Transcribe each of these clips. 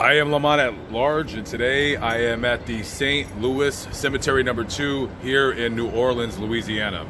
I am Lamont at Large, and today I am at the St. Louis Cemetery number 2 here in New Orleans, Louisiana.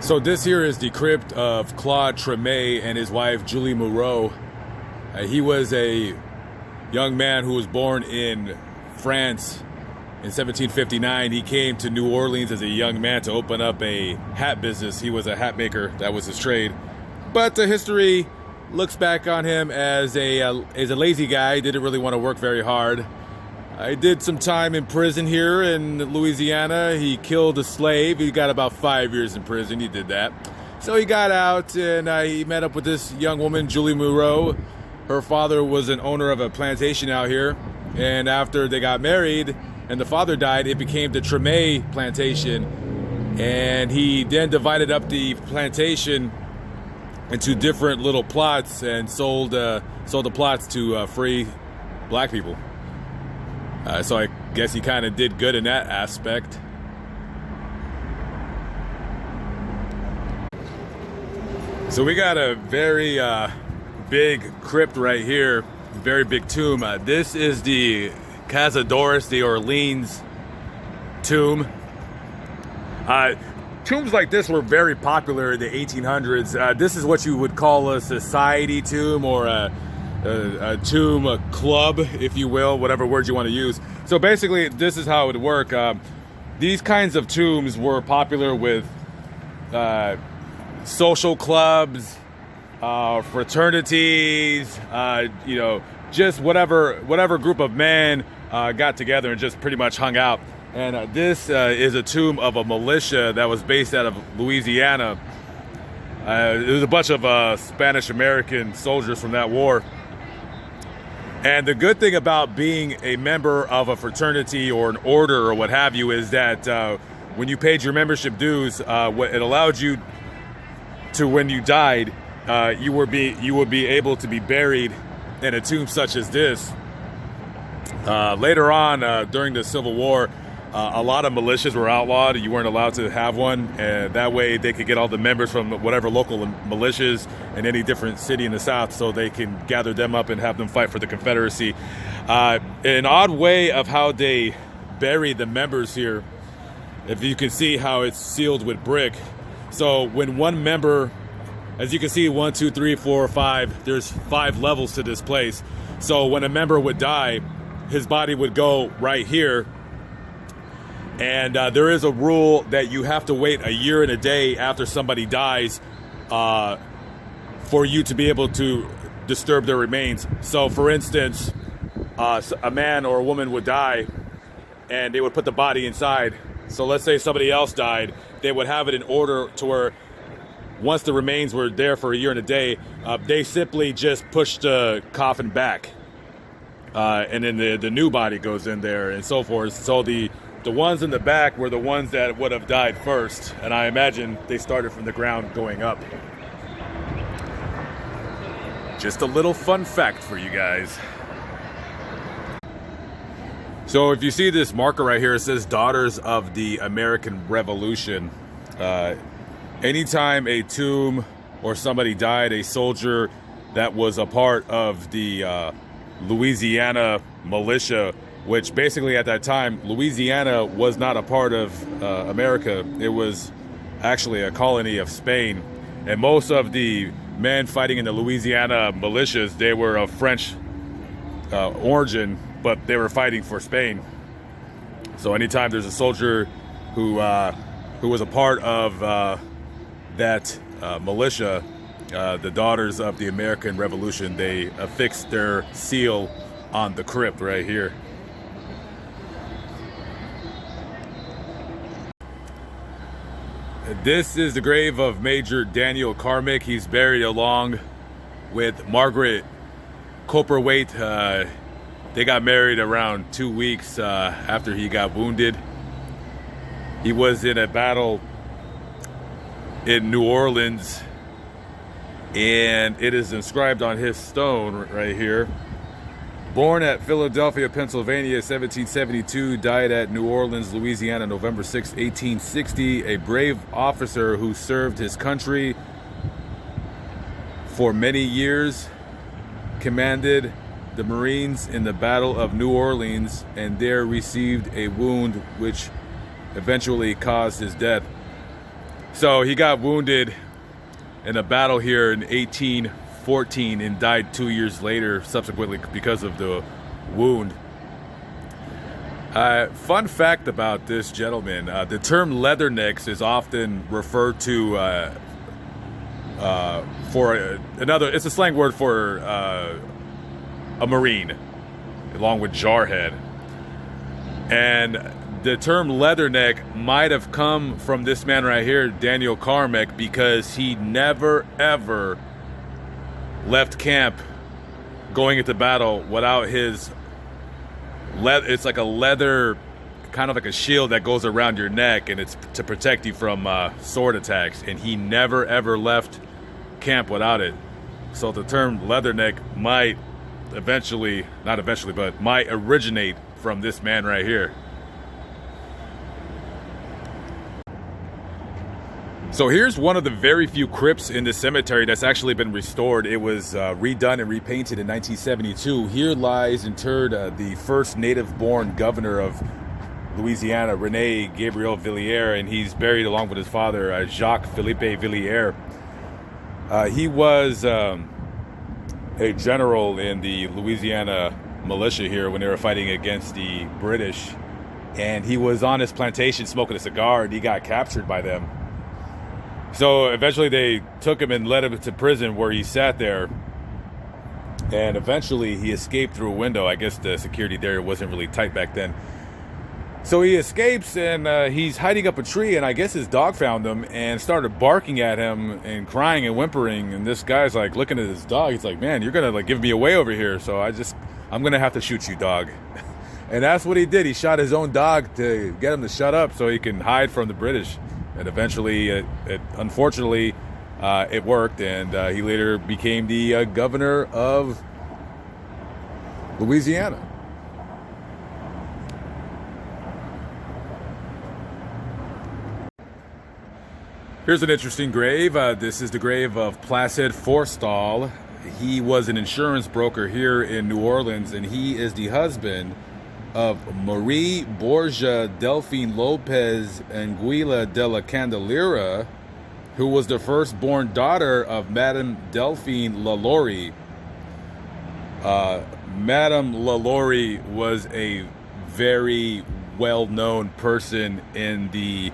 So this here is the crypt of Claude Treme and his wife Julie Moreau. He was a young man who was born in France in 1759. He came to New Orleans as a young man to open up a hat business. He was a hat maker. That was his trade. But the history looks back on him as a lazy guy. Didn't really want to work very hard. I did some time in prison here in Louisiana. He killed a slave. He got about 5 years in prison. He did that. So he got out and he met up with this young woman, Julie Moreau. Her father was an owner of a plantation out here. And after they got married and the father died, it became the Treme plantation. And he then divided up the plantation into different little plots and sold the plots to free black people. So I guess he kind of did good in that aspect. So we got a very big crypt right here, very big tomb. This is the Casa Dorothea, the Orleans tomb. Tombs like this were very popular in the 1800s. This is what you would call a society tomb or a tomb, a club, if you will, whatever word you want to use. So basically, this is how it would work. These kinds of tombs were popular with social clubs, fraternities, just whatever group of men got together and just pretty much hung out. And this is a tomb of a militia that was based out of Louisiana. It was a bunch of Spanish-American soldiers from that war. And the good thing about being a member of a fraternity or an order or what have you is that when you paid your membership dues, what it allowed you to, when you died, you would be able to be buried in a tomb such as this. Later on, during the Civil War, a lot of militias were outlawed. You weren't allowed to have one, and that way they could get all the members from whatever local militias in any different city in the South, so they can gather them up and have them fight for the Confederacy. An odd way of how they bury the members here, if you can see how it's sealed with brick. So when one member, as you can see, 1, 2, 3, 4, 5, there's 5 levels to this place. So when a member would die, his body would go right here. And there is a rule that you have to wait a year and a day after somebody dies for you to be able to disturb their remains. So, for instance, a man or a woman would die, and they would put the body inside. So let's say somebody else died. They would have it in order to where once the remains were there for a year and a day, they simply just push the coffin back. And then the new body goes in there and so forth. So the ones in the back were the ones that would have died first, and I imagine they started from the ground going up. Just a little fun fact for you guys. So if you see this marker right here, it says Daughters of the American Revolution. Anytime a tomb or somebody died, a soldier that was a part of the Louisiana Militia, which basically at that time, Louisiana was not a part of America. It was actually a colony of Spain. And most of the men fighting in the Louisiana militias, they were of French origin, but they were fighting for Spain. So anytime there's a soldier who was a part of that militia, the Daughters of the American Revolution, they affixed their seal on the crypt right here. This is the grave of Major Daniel Karmic. He's buried along with Margaret Copperwaite. They got married around 2 weeks after he got wounded. He was in a battle in New Orleans, and it is inscribed on his stone right here. Born at Philadelphia, Pennsylvania, 1772, died at New Orleans, Louisiana, November 6, 1860. A brave officer who served his country for many years, commanded the Marines in the Battle of New Orleans, and there received a wound which eventually caused his death. So he got wounded in a battle here in 1814 and died 2 years later subsequently because of the wound. Fun fact about this gentleman, the term leathernecks is often referred to it's a slang word for a Marine, along with jarhead. And the term leatherneck might have come from this man right here, Daniel Karmic, because he never ever left camp going into battle without his it's like a leather, kind of like a shield that goes around your neck, and it's to protect you from sword attacks, and he never ever left camp without it. So the term leatherneck might might originate from this man right here. So here's one of the very few crypts in the cemetery that's actually been restored. It was redone and repainted in 1972. Here lies interred the first native-born governor of Louisiana, Rene Gabriel, and he's buried along with his father, Jacques Philippe Villiers. He was a general in the Louisiana Militia here when they were fighting against the British. And he was on his plantation smoking a cigar, and he got captured by them. So eventually they took him and led him to prison, where he sat there. And eventually he escaped through a window. I guess the security there wasn't really tight back then. So he escapes, and he's hiding up a tree, and I guess his dog found him and started barking at him and crying and whimpering. And this guy's like looking at his dog. He's like, man, you're going to like give me away over here. So I'm going to have to shoot you, dog. And that's what he did. He shot his own dog to get him to shut up so he can hide from the British. And eventually, unfortunately, it worked, and he later became the governor of Louisiana. Here's an interesting grave. This is the grave of Placide Forstall. He was an insurance broker here in New Orleans, and he is the husband of Marie Borgia Delphine Lopez Anguilla de la Candelera, who was the firstborn daughter of Madame Delphine LaLaurie. Madame LaLaurie was a very well-known person in the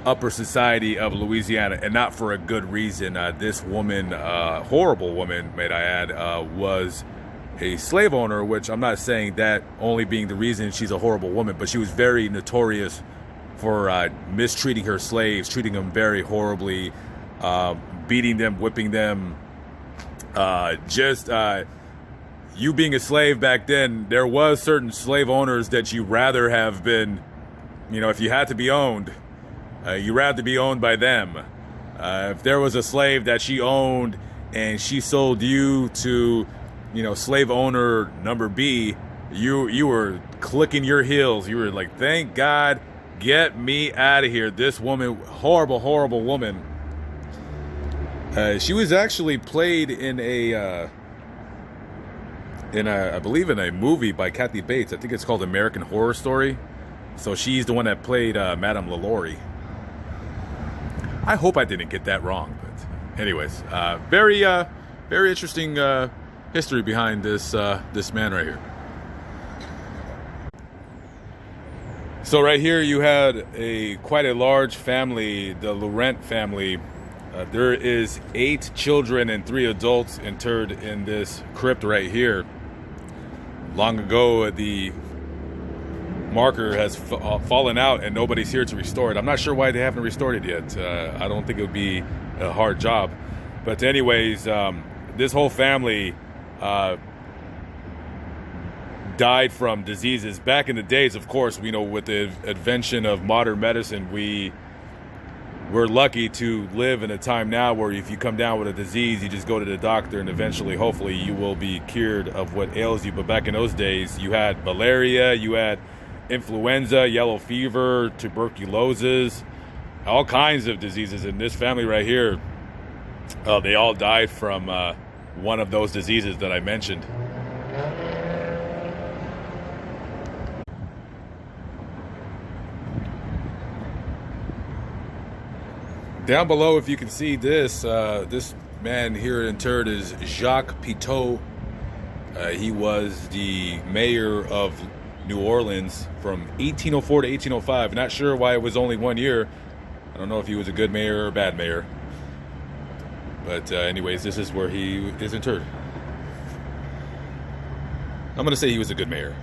upper society of Louisiana, and not for a good reason. This woman, horrible woman, may I add, was a slave owner, which I'm not saying that only being the reason she's a horrible woman, but she was very notorious for mistreating her slaves, treating them very horribly, beating them, whipping them. You being a slave back then, there was certain slave owners that you rather have been, if you had to be owned, you rather be owned by them. If there was a slave that she owned and she sold you to slave owner number B, you were clicking your heels. You were like, thank God, get me out of here. This woman, horrible, horrible woman. She was actually played in I believe in a movie by Kathy Bates. I think it's called American Horror Story. So she's the one that played Madame LaLaurie. I hope I didn't get that wrong, but anyways, very interesting history behind this man right here. So right here you had quite a large family, the Lowrent family. There is 8 children and 3 adults interred in this crypt right here. Long ago, the marker has fallen out and nobody's here to restore it. I'm not sure why they haven't restored it yet. I don't think it would be a hard job. But anyways, this whole family died from diseases. Back in the days, of course, with the invention of modern medicine, we we're lucky to live in a time now where if you come down with a disease, you just go to the doctor and eventually, hopefully, you will be cured of what ails you. But back in those days, you had malaria, you had influenza, yellow fever, tuberculosis, all kinds of diseases. And this family right here, they all died from one of those diseases that I mentioned. Down below, if you can see this, this man here interred is Jacques Peto. He was the mayor of New Orleans from 1804 to 1805. Not sure why it was only 1 year. I don't know if he was a good mayor or a bad mayor. But anyways, this is where he is interred. I'm going to say he was a good mayor.